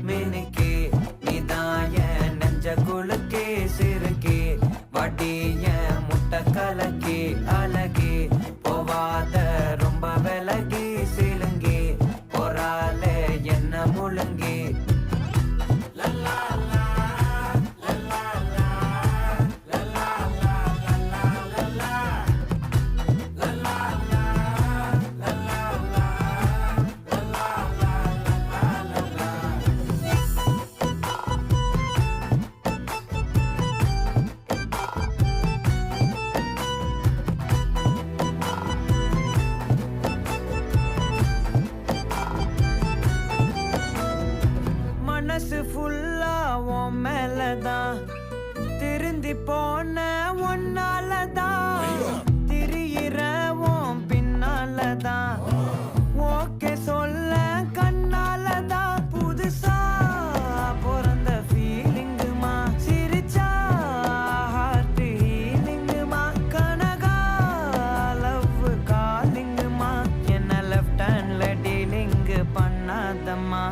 மினுக்கே நீதான் என் நெஞ்ச குலுக்கே சிறுக்கே வட்டி என் முட்டை கலக்கே அழகே போவாத ரொம்ப விலகி சிலுங்கி போறாலே என்ன முழுங்கி மனசு ஃபுல்லா உன் மேலதான் திருந்தி போன ஒன்னாலதான் திரியிற உன் பின்னாலதான் ஓகே சொல்ல கண்ணாலதான் புதுசா பிறந்த ஃபீலிங்குமா சிரிச்சா ஹார்ட் ஹீலிங்குமா கனகா லவ் காலிங்குமா என்ன லெஃப்ட் ஹேண்ட்ல டீலிங் பண்ணாதம்மா